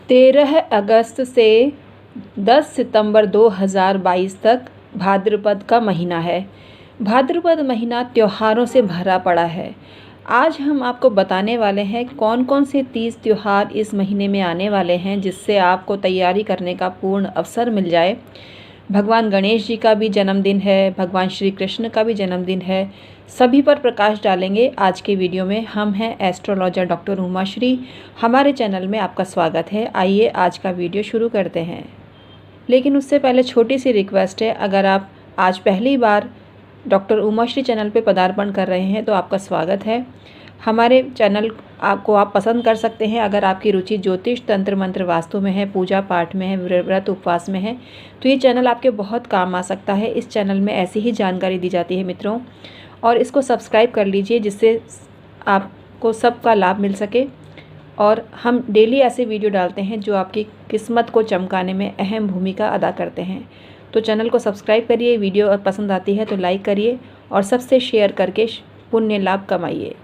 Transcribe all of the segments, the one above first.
13 अगस्त से 10 सितंबर 2022 तक भाद्रपद का महीना है। भाद्रपद महीना त्योहारों से भरा पड़ा है। आज हम आपको बताने वाले हैं कौन कौन से 30 त्यौहार इस महीने में आने वाले हैं, जिससे आपको तैयारी करने का पूर्ण अवसर मिल जाए। भगवान गणेश जी का भी जन्मदिन है, भगवान श्री कृष्ण का भी जन्मदिन है। सभी पर प्रकाश डालेंगे आज के वीडियो में। हम हैं एस्ट्रोलॉजर डॉक्टर उमाश्री। हमारे चैनल में आपका स्वागत है। आइए आज का वीडियो शुरू करते हैं। लेकिन उससे पहले छोटी सी रिक्वेस्ट है, अगर आप आज पहली बार डॉक्टर उमाश्री चैनल पे पदार्पण कर रहे हैं तो आपका स्वागत है। हमारे चैनल आपको आप पसंद कर सकते हैं अगर आपकी रुचि ज्योतिष, तंत्र मंत्र, वास्तु में है, पूजा पाठ में है, व्रत उपवास में है, तो ये चैनल आपके बहुत काम आ सकता है। इस चैनल में ऐसी ही जानकारी दी जाती है मित्रों, और इसको सब्सक्राइब कर लीजिए जिससे आपको सबका लाभ मिल सके। और हम डेली ऐसे वीडियो डालते हैं जो आपकी किस्मत को चमकाने में अहम भूमिका अदा करते हैं। तो चैनल को सब्सक्राइब करिए, वीडियो पसंद आती है तो लाइक करिए और सबसे शेयर करके पुण्य लाभ कमाइए।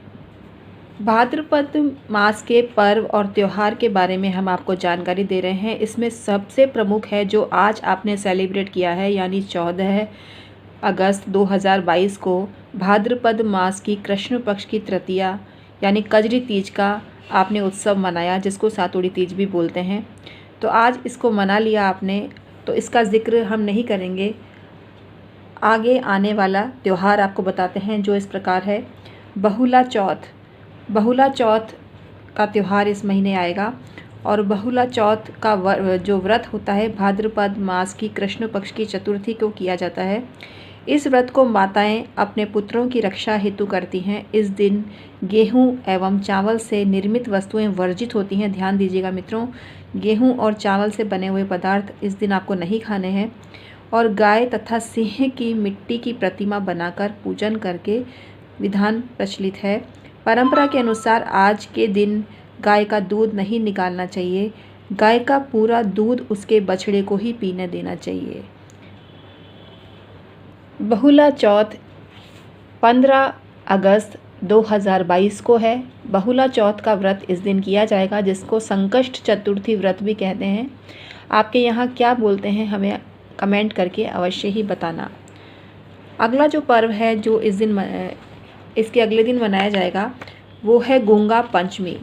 भाद्रपद मास के पर्व और त्यौहार के बारे में हम आपको जानकारी दे रहे हैं। इसमें सबसे प्रमुख है जो आज आपने सेलिब्रेट किया है, यानी 14 अगस्त 2022 को भाद्रपद मास की कृष्ण पक्ष की तृतीया यानी कजरी तीज का आपने उत्सव मनाया, जिसको सातुड़ी तीज भी बोलते हैं। तो आज इसको मना लिया आपने, तो इसका जिक्र हम नहीं करेंगे। आगे आने वाला त्यौहार आपको बताते हैं जो इस प्रकार है। बहुला चौथ। बहुला चौथ का त्यौहार इस महीने आएगा, और बहुला चौथ का जो व्रत होता है भाद्रपद मास की कृष्ण पक्ष की चतुर्थी को किया जाता है। इस व्रत को माताएं अपने पुत्रों की रक्षा हेतु करती हैं। इस दिन गेहूं एवं चावल से निर्मित वस्तुएं वर्जित होती हैं। ध्यान दीजिएगा मित्रों, गेहूं और चावल से बने हुए पदार्थ इस दिन आपको नहीं खाने हैं। और गाय तथा सिंह की मिट्टी की प्रतिमा बनाकर पूजन करके विधान प्रचलित है। परंपरा के अनुसार आज के दिन गाय का दूध नहीं निकालना चाहिए। गाय का पूरा दूध उसके बछड़े को ही पीने देना चाहिए। बहुला चौथ 15 अगस्त 2022 को है। बहुला चौथ का व्रत इस दिन किया जाएगा, जिसको संकष्ट चतुर्थी व्रत भी कहते हैं। आपके यहाँ क्या बोलते हैं हमें कमेंट करके अवश्य ही बताना। अगला जो पर्व है जो इसके अगले दिन मनाया जाएगा वो है गूंगा पंचमी।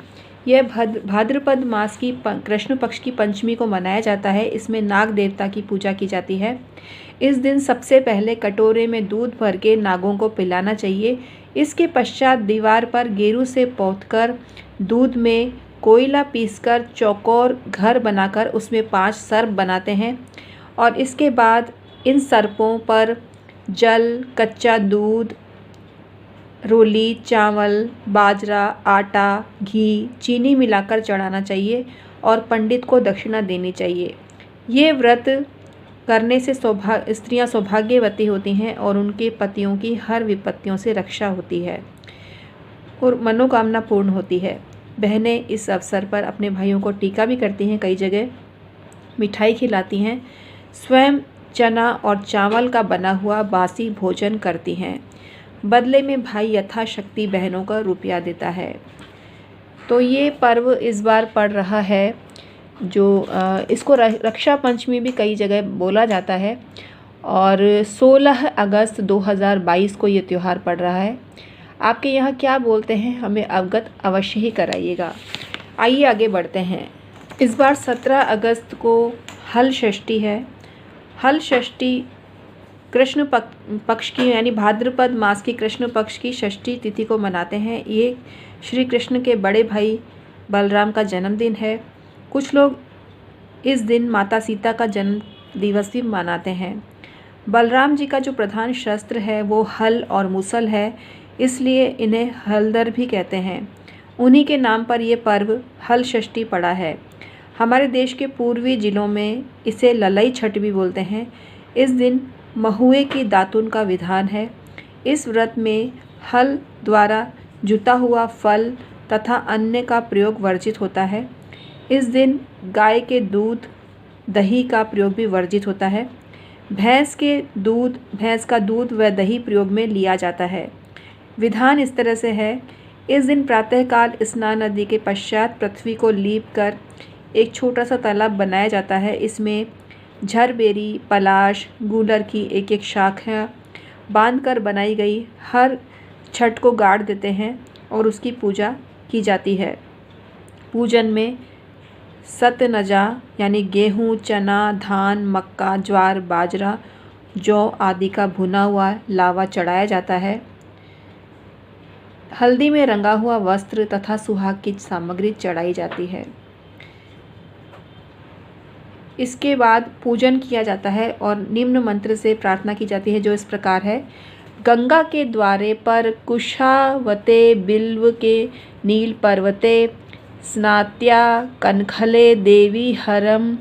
यह भाद्रपद मास की कृष्ण पक्ष की पंचमी को मनाया जाता है। इसमें नाग देवता की पूजा की जाती है। इस दिन सबसे पहले कटोरे में दूध भर के नागों को पिलाना चाहिए। इसके पश्चात दीवार पर गेरू से पोतकर दूध में कोयला पीसकर चौकोर घर बनाकर उसमें 5 सर्प बनाते हैं, और इसके बाद इन सर्पों पर जल, कच्चा दूध, रोली, चावल, बाजरा, आटा, घी, चीनी मिलाकर चढ़ाना चाहिए और पंडित को दक्षिणा देनी चाहिए। ये व्रत करने से स्त्रियां सौभाग्यवती होती हैं और उनके पतियों की हर विपत्तियों से रक्षा होती है और मनोकामना पूर्ण होती है। बहनें इस अवसर पर अपने भाइयों को टीका भी करती हैं, कई जगह मिठाई खिलाती हैं, स्वयं चना और चावल का बना हुआ बासी भोजन करती हैं। बदले में भाई यथाशक्ति बहनों का रुपया देता है। तो ये पर्व इस बार पड़ रहा है जो इसको रक्षा पंचमी भी कई जगह बोला जाता है, और 16 अगस्त 2022 को ये त्यौहार पड़ रहा है। आपके यहाँ क्या बोलते हैं हमें अवगत अवश्य ही कराइएगा। आइए आगे बढ़ते हैं। इस बार 17 अगस्त को हल षष्ठी है। हल षष्ठी कृष्ण पक्ष की यानी भाद्रपद मास की कृष्ण पक्ष की षष्ठी तिथि को मनाते हैं। ये श्री कृष्ण के बड़े भाई बलराम का जन्मदिन है। कुछ लोग इस दिन माता सीता का जन्म दिवस भी मनाते हैं। बलराम जी का जो प्रधान शस्त्र है वो हल और मुसल है, इसलिए इन्हें हलधर भी कहते हैं। उन्हीं के नाम पर ये पर्व हल षष्ठी पड़ा है। हमारे देश के पूर्वी जिलों में इसे ललई छठ भी बोलते हैं। इस दिन महुए की दातुन का विधान है। इस व्रत में हल द्वारा जुता हुआ फल तथा अन्य का प्रयोग वर्जित होता है। इस दिन गाय के दूध, दही का प्रयोग भी वर्जित होता है। भैंस का दूध व दही प्रयोग में लिया जाता है। विधान इस तरह से है। इस दिन प्रातःकाल स्नान आदि के पश्चात पृथ्वी को लीप कर एक छोटा सा तालाब बनाया जाता है। इसमें झरबेरी, पलाश, गूलर की एक एक शाखा बांधकर बनाई गई हर छठ को गाड़ देते हैं और उसकी पूजा की जाती है। पूजन में सतनजा यानी गेहूँ, चना, धान, मक्का, ज्वार, बाजरा, जौ आदि का भुना हुआ लावा चढ़ाया जाता है। हल्दी में रंगा हुआ वस्त्र तथा सुहाग की सामग्री चढ़ाई जाती है। इसके बाद पूजन किया जाता है और निम्न मंत्र से प्रार्थना की जाती है, जो इस प्रकार है। गंगा के द्वारे पर कुशावते बिल्व के नील पर्वते स्नात्या कनखले देवी हरम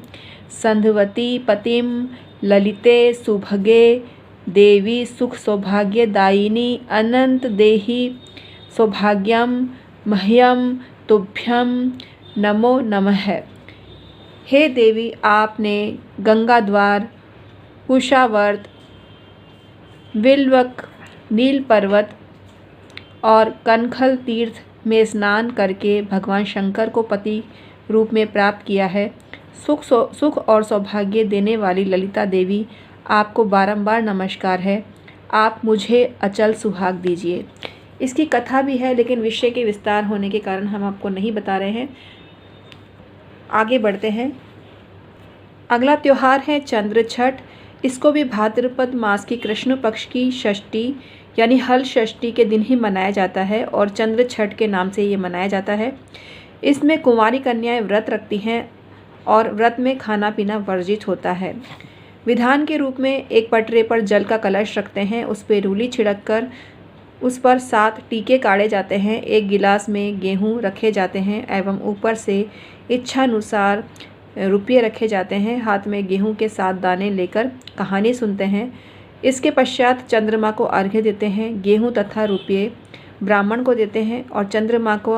संधवती पतिम ललिते सुभगे देवी सुख सौभाग्य दायिनी अनंत देहि सौभाग्यम मह्यम तुभ्यम नमो नमः। हे देवी, आपने गंगा द्वार, कुशावर्त, बिल्वक, नील पर्वत और कनखल तीर्थ में स्नान करके भगवान शंकर को पति रूप में प्राप्त किया है। सुख और सौभाग्य देने वाली ललिता देवी, आपको बारंबार नमस्कार है। आप मुझे अचल सुहाग दीजिए। इसकी कथा भी है, लेकिन विषय के विस्तार होने के कारण हम आपको नहीं बता रहे हैं। आगे बढ़ते हैं। अगला त्यौहार है चंद्र छठ। इसको भी भाद्रपद मास की कृष्ण पक्ष की षष्ठी यानी हल षष्ठी के दिन ही मनाया जाता है और चंद्र छठ के नाम से ये मनाया जाता है। इसमें कुंवारी कन्याएं व्रत रखती हैं और व्रत में खाना पीना वर्जित होता है। विधान के रूप में एक पटरे पर जल का कलश रखते हैं, उस पर रूली छिड़क कर उस पर 7 टीके काढ़े जाते हैं। एक गिलास में गेहूँ रखे जाते हैं एवं ऊपर से इच्छानुसार रुपये रखे जाते हैं। हाथ में गेहूं के 7 दाने लेकर कहानी सुनते हैं। इसके पश्चात चंद्रमा को अर्घ्य देते हैं। गेहूं तथा रुपये ब्राह्मण को देते हैं और चंद्रमा को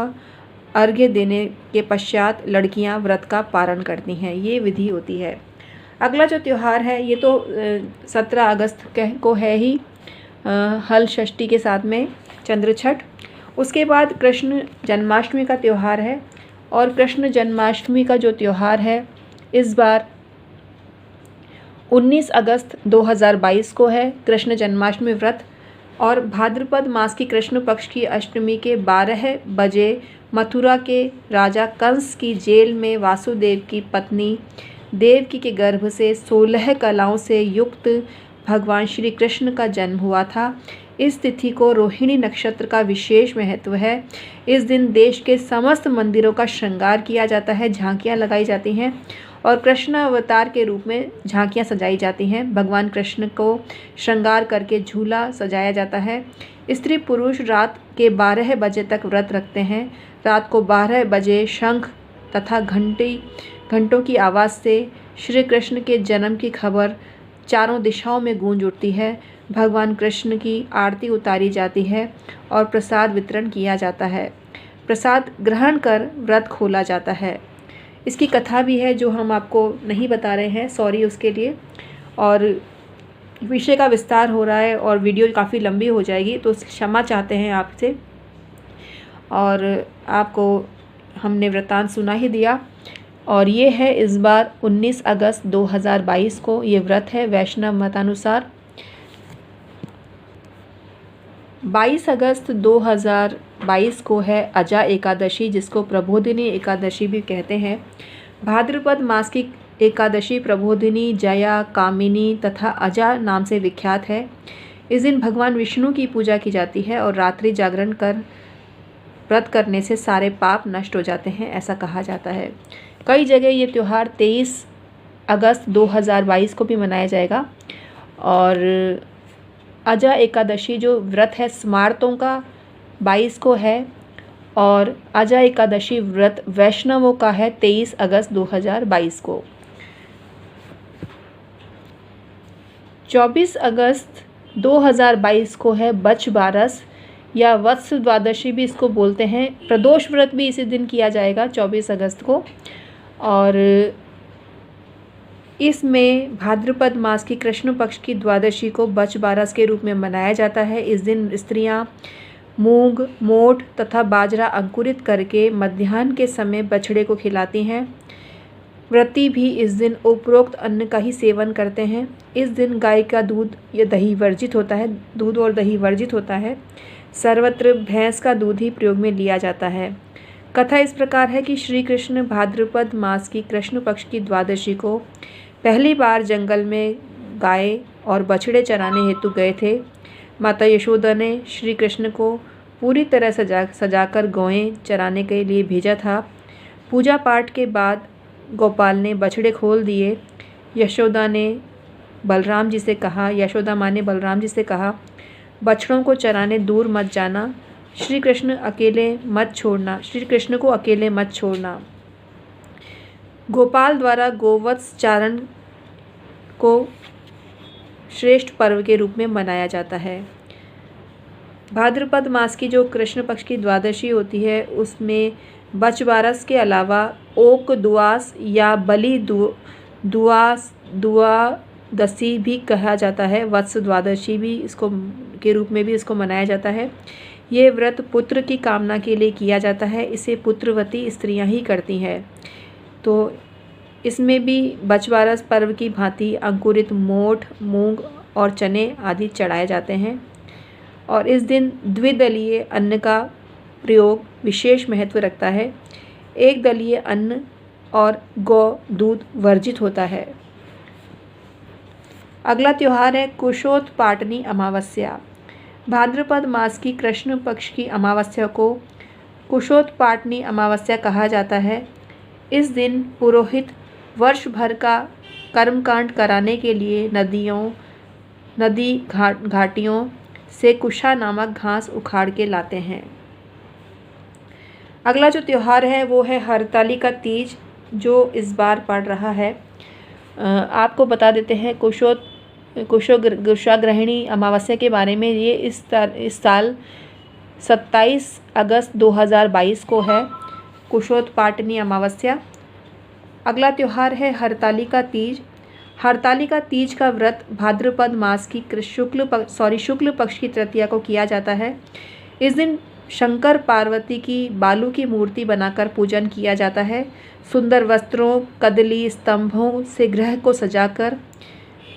अर्घ्य देने के पश्चात लड़कियां व्रत का पारण करती हैं। ये विधि होती है। अगला जो त्यौहार है ये तो 17 अगस्त को है ही, हल षष्ठी के साथ में चंद्र छठ। उसके बाद कृष्ण जन्माष्टमी का त्यौहार है और कृष्ण जन्माष्टमी का जो त्यौहार है इस बार 19 अगस्त 2022 को है कृष्ण जन्माष्टमी व्रत। और भाद्रपद मास की कृष्ण पक्ष की अष्टमी के 12 बजे मथुरा के राजा कंस की जेल में वासुदेव की पत्नी देवकी के गर्भ से 16 कलाओं से युक्त भगवान श्री कृष्ण का जन्म हुआ था। इस तिथि को रोहिणी नक्षत्र का विशेष महत्व है। इस दिन देश के समस्त मंदिरों का श्रृंगार किया जाता है, झांकियाँ लगाई जाती हैं और कृष्ण अवतार के रूप में झांकियाँ सजाई जाती हैं। भगवान कृष्ण को श्रृंगार करके झूला सजाया जाता है। स्त्री पुरुष रात के 12 बजे तक व्रत रखते हैं। रात को 12 बजे शंख तथा घंटों की आवाज़ से श्री कृष्ण के जन्म की खबर चारों दिशाओं में गूंज उठती है। भगवान कृष्ण की आरती उतारी जाती है और प्रसाद वितरण किया जाता है। प्रसाद ग्रहण कर व्रत खोला जाता है। इसकी कथा भी है जो हम आपको नहीं बता रहे हैं, सॉरी उसके लिए। और विषय का विस्तार हो रहा है और वीडियो काफ़ी लंबी हो जाएगी, तो क्षमा चाहते हैं आपसे। और आपको हमने वृत्तांत सुना ही दिया। और ये है इस बार 19 अगस्त 2022 को ये व्रत है वैष्णव मतानुसार। 22 अगस्त 2022 को है अजा एकादशी, जिसको प्रबोधिनी एकादशी भी कहते हैं। भाद्रपद मास की एकादशी प्रबोधिनी, जया, कामिनी तथा अजा नाम से विख्यात है। इस दिन भगवान विष्णु की पूजा की जाती है और रात्रि जागरण कर व्रत करने से सारे पाप नष्ट हो जाते हैं, ऐसा कहा जाता है। कई जगह ये त्यौहार 23 अगस्त 2022 को भी मनाया जाएगा। और अजा एकादशी जो व्रत है स्मार्तों का 22 को है और अजा एकादशी व्रत वैष्णवों का है 23 अगस्त 2022 को। 24 अगस्त 2022 को है बच बारस या वत्स द्वादशी भी इसको बोलते हैं। प्रदोष व्रत भी इसी दिन किया जाएगा 24 अगस्त को। और इसमें भाद्रपद मास की कृष्ण पक्ष की द्वादशी को बच बारस के रूप में मनाया जाता है। इस दिन स्त्रियां मूंग, मोठ तथा बाजरा अंकुरित करके मध्याह्न के समय बछड़े को खिलाती हैं। व्रती भी इस दिन उपरोक्त अन्न का ही सेवन करते हैं। इस दिन गाय का दूध या दही वर्जित होता है, दूध और दही वर्जित होता है। सर्वत्र भैंस का दूध ही प्रयोग में लिया जाता है। कथा इस प्रकार है कि श्री कृष्ण भाद्रपद मास की कृष्ण पक्ष की द्वादशी को पहली बार जंगल में गाय और बछड़े चराने हेतु गए थे। माता यशोदा ने श्री कृष्ण को पूरी तरह सजाकर गौएं चराने के लिए भेजा था। पूजा पाठ के बाद गोपाल ने बछड़े खोल दिए। यशोदा माँ ने बलराम जी से कहा, बछड़ों को चराने दूर मत जाना, श्री कृष्ण को अकेले मत छोड़ना। गोपाल द्वारा गोवत्स चारण को श्रेष्ठ पर्व के रूप में मनाया जाता है। भाद्रपद मास की जो कृष्ण पक्ष की द्वादशी होती है उसमें बचबारस के अलावा ओक दुआस या बलि दुआदशी भी कहा जाता है। वत्स द्वादशी भी इसको के रूप में भी इसको मनाया जाता है। ये व्रत पुत्र की कामना के लिए किया जाता है। इसे पुत्रवती स्त्रियां ही करती हैं। तो इसमें भी बचबारस पर्व की भांति अंकुरित मोठ, मूंग और चने आदि चढ़ाए जाते हैं। और इस दिन द्विदलीय अन्न का प्रयोग विशेष महत्व रखता है। एक दलीय अन्न और गौ दूध वर्जित होता है। अगला त्योहार है कुशोत्पाटनी अमावस्या। भाद्रपद मास की कृष्ण पक्ष की अमावस्या को कुशोत्पाटनी अमावस्या कहा जाता है। इस दिन पुरोहित वर्ष भर का कर्मकांड कराने के लिए नदी घाटियों से कुशा नामक घास उखाड़ के लाते हैं। अगला जो त्योहार है वो है हरतालिका तीज, जो इस बार पड़ रहा है। आपको बता देते हैं कुशाग्रहणी अमावस्या के बारे में। ये इस साल 27 अगस्त 2022 को है कुशोत्पाटनी अमावस्या। अगला त्योहार है हरतालिका तीज। हरतालिका तीज का व्रत भाद्रपद मास की शुक्ल पक्ष की तृतीया को किया जाता है। इस दिन शंकर पार्वती की बालू की मूर्ति बनाकर पूजन किया जाता है। सुंदर वस्त्रों, कदली स्तंभों से ग्रह को सजाकर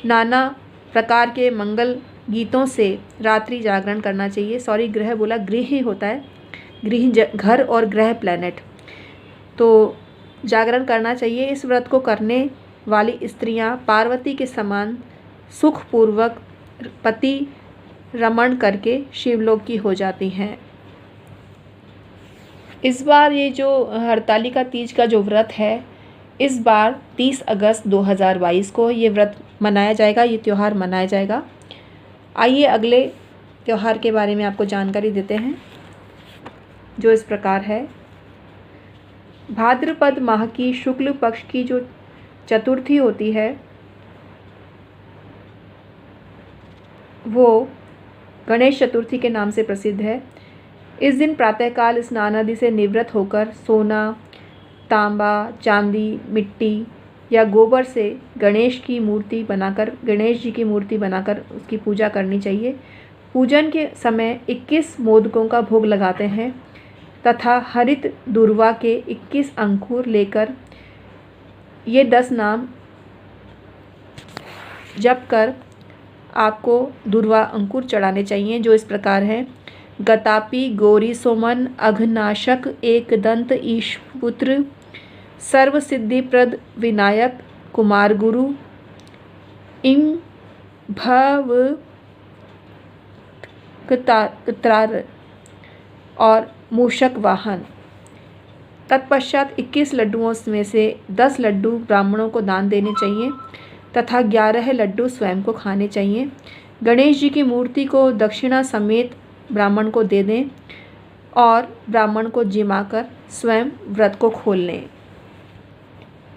नाना प्रकार के मंगल गीतों से रात्रि जागरण करना चाहिए। ग्रह बोला, गृह ही होता है, घर और ग्रह प्लैनेट। तो जागरण करना चाहिए। इस व्रत को करने वाली स्त्रियां पार्वती के समान सुखपूर्वक पति रमण करके शिवलोक की हो जाती हैं। इस बार ये जो हरतालिका तीज का जो व्रत है, इस बार 30 अगस्त 2022 को ये व्रत मनाया जाएगा, ये त्यौहार मनाया जाएगा। आइए अगले त्यौहार के बारे में आपको जानकारी देते हैं, जो इस प्रकार है। भाद्रपद माह की शुक्ल पक्ष की जो चतुर्थी होती है वो गणेश चतुर्थी के नाम से प्रसिद्ध है। इस दिन प्रातःकाल स्नान आदि से निवृत्त होकर सोना, तांबा, चांदी, मिट्टी या गोबर से गणेश जी की मूर्ति बनाकर उसकी पूजा करनी चाहिए। पूजन के समय 21 मोदकों का भोग लगाते हैं तथा हरित दूर्वा के 21 अंकुर लेकर ये 10 नाम जप कर आपको दूर्वा अंकुर चढ़ाने चाहिए, जो इस प्रकार है। गतापि गौरी सोमन अघनाशक एकदंत ईशपुत्र सर्वसिद्धिप्रद विनायक कुमार गुरु इं भव कतार और मूषक वाहन। तत्पश्चात 21 लड्डुओं में से 10 लड्डू ब्राह्मणों को दान देने चाहिए तथा 11 लड्डू स्वयं को खाने चाहिए। गणेश जी की मूर्ति को दक्षिणा समेत ब्राह्मण को दे दें और ब्राह्मण को जिमाकर स्वयं व्रत को खोल लें।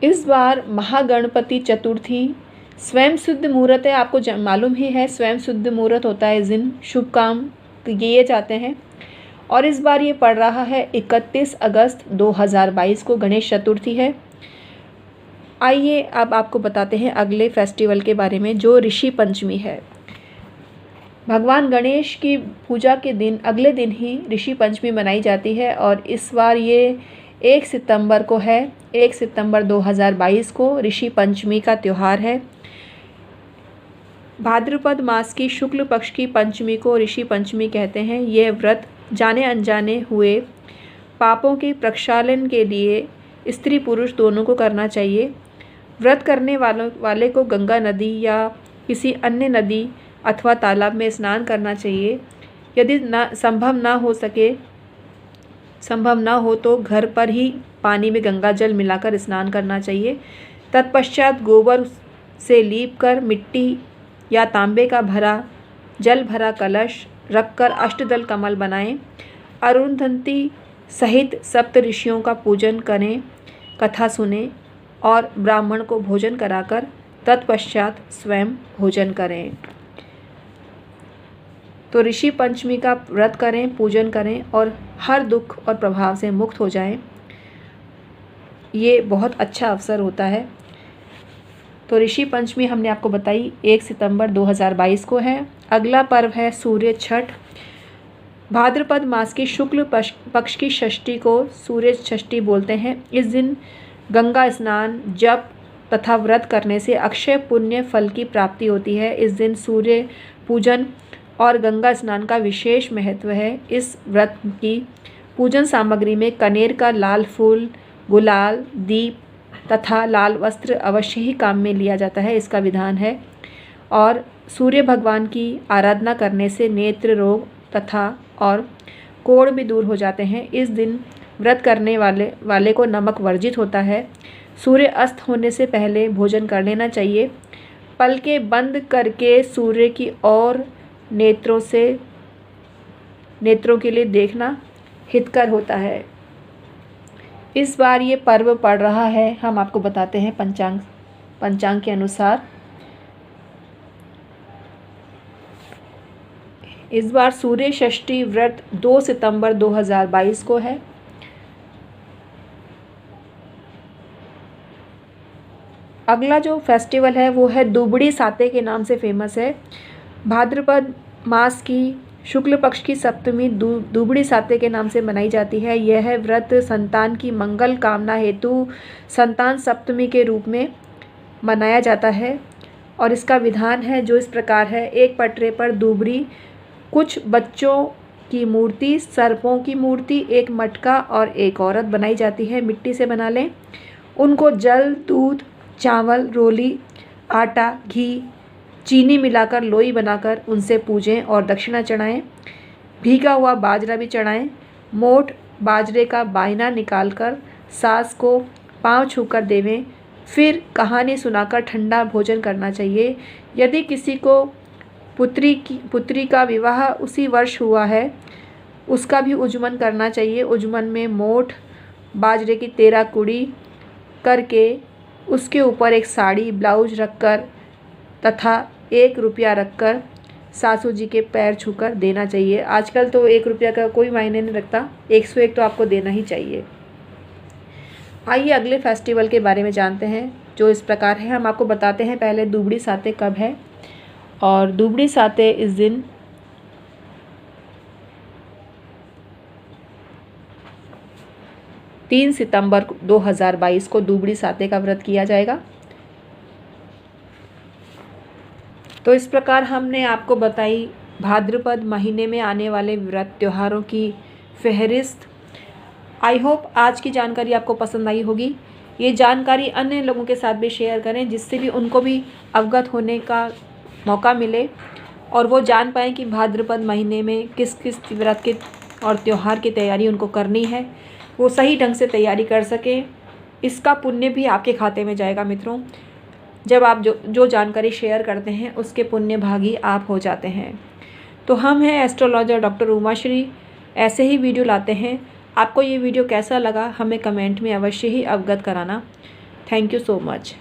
इस बार महागणपति चतुर्थी स्वयं शुद्ध मुहूर्त है। आपको मालूम ही है, स्वयं शुद्ध मुहूर्त होता है। इस दिन शुभ काम किए जाते हैं और इस बार ये पड़ रहा है 31 अगस्त 2022 को गणेश चतुर्थी है। आइए अब आपको बताते हैं अगले फेस्टिवल के बारे में, जो ऋषि पंचमी है। भगवान गणेश की पूजा के दिन अगले दिन ही ऋषि पंचमी मनाई जाती है और इस बार ये 1 सितंबर को है। 1 सितंबर 2022 को ऋषि पंचमी का त्यौहार है। भाद्रपद मास की शुक्ल पक्ष की पंचमी को ऋषि पंचमी कहते हैं। यह व्रत जाने अनजाने हुए पापों के प्रक्षालन के लिए स्त्री पुरुष दोनों को करना चाहिए। व्रत करने वाले को गंगा नदी या किसी अन्य नदी अथवा तालाब में स्नान करना चाहिए। यदि संभव ना हो तो घर पर ही पानी में गंगा जल मिलाकर स्नान करना चाहिए। तत्पश्चात गोबर से लीप कर मिट्टी या तांबे का जल भरा कलश रखकर अष्टदल कमल बनाएं। अरुंधति सहित सप्त ऋषियों का पूजन करें, कथा सुने और ब्राह्मण को भोजन कराकर तत्पश्चात स्वयं भोजन करें। तो ऋषि पंचमी का व्रत करें, पूजन करें और हर दुख और प्रभाव से मुक्त हो जाएं। ये बहुत अच्छा अवसर होता है। तो ऋषि पंचमी हमने आपको बताई 1 सितंबर 2022 को है। अगला पर्व है सूर्य छठ। भाद्रपद मास की शुक्ल पक्ष की षष्ठी को सूर्य षष्ठी बोलते हैं। इस दिन गंगा स्नान, जप तथा व्रत करने से अक्षय पुण्य फल की प्राप्ति होती है। इस दिन सूर्य पूजन और गंगा स्नान का विशेष महत्व है। इस व्रत की पूजन सामग्री में कनेर का लाल फूल, गुलाल, दीप तथा लाल वस्त्र अवश्य ही काम में लिया जाता है, इसका विधान है। और सूर्य भगवान की आराधना करने से नेत्र रोग तथा और कोढ़ भी दूर हो जाते हैं। इस दिन व्रत करने वाले को नमक वर्जित होता है। सूर्य अस्त होने से पहले भोजन कर लेना चाहिए। पलकें बंद करके सूर्य की ओर नेत्रों के लिए देखना हितकर होता है। इस बार ये पर्व पड़ रहा है, हम आपको बताते हैं पंचांग के अनुसार। इस बार सूर्य षष्ठी व्रत 2 सितंबर 2022 को है। अगला जो फेस्टिवल है वो है दुबड़ी साते के नाम से फेमस है। भाद्रपद मास की शुक्ल पक्ष की सप्तमी दुबड़ी साते के नाम से मनाई जाती है। यह व्रत संतान की मंगल कामना हेतु संतान सप्तमी के रूप में मनाया जाता है और इसका विधान है जो इस प्रकार है। एक पटरे पर दुबड़ी, कुछ बच्चों की मूर्ति, सर्पों की मूर्ति, एक मटका और एक औरत बनाई जाती है। मिट्टी से बना लें। उनको जल, दूध, चावल, रोली, आटा, घी, चीनी मिलाकर लोई बनाकर उनसे पूजें और दक्षिणा चढ़ाएं। भीगा हुआ बाजरा भी चढ़ाएं। मोट बाजरे का बायना निकालकर सास को पांव छूकर देवें। फिर कहानी सुनाकर ठंडा भोजन करना चाहिए। यदि किसी को पुत्री का विवाह उसी वर्ष हुआ है, उसका भी उज्जमन करना चाहिए। उज्जमन में मोट बाजरे की 13 कुड़ी करके उसके ऊपर एक साड़ी, ब्लाउज रखकर तथा 1 रुपया रखकर सासू जी के पैर छूकर देना चाहिए। आजकल तो 1 रुपया का कोई मायने नहीं रखता, 101 तो आपको देना ही चाहिए। आइए अगले फेस्टिवल के बारे में जानते हैं जो इस प्रकार है। हम आपको बताते हैं पहले दुबड़ी साते कब है। और दुबड़ी साते इस दिन तीन सितंबर 2022 को दुबड़ी साते का व्रत किया जाएगा। तो इस प्रकार हमने आपको बताई भाद्रपद महीने में आने वाले व्रत त्योहारों की फहरिस्त। आई होप आज की जानकारी आपको पसंद आई होगी। ये जानकारी अन्य लोगों के साथ भी शेयर करें जिससे भी उनको भी अवगत होने का मौका मिले और वो जान पाएँ कि भाद्रपद महीने में किस किस व्रत के और त्यौहार की तैयारी उनको करनी है, वो सही ढंग से तैयारी कर सकें। इसका पुण्य भी आपके खाते में जाएगा मित्रों। जब आप जो जानकारी शेयर करते हैं उसके पुण्य भागी आप हो जाते हैं। तो हम हैं एस्ट्रोलॉजर डॉक्टर उमाश्री, ऐसे ही वीडियो लाते हैं। आपको ये वीडियो कैसा लगा हमें कमेंट में अवश्य ही अवगत कराना। Thank you so much.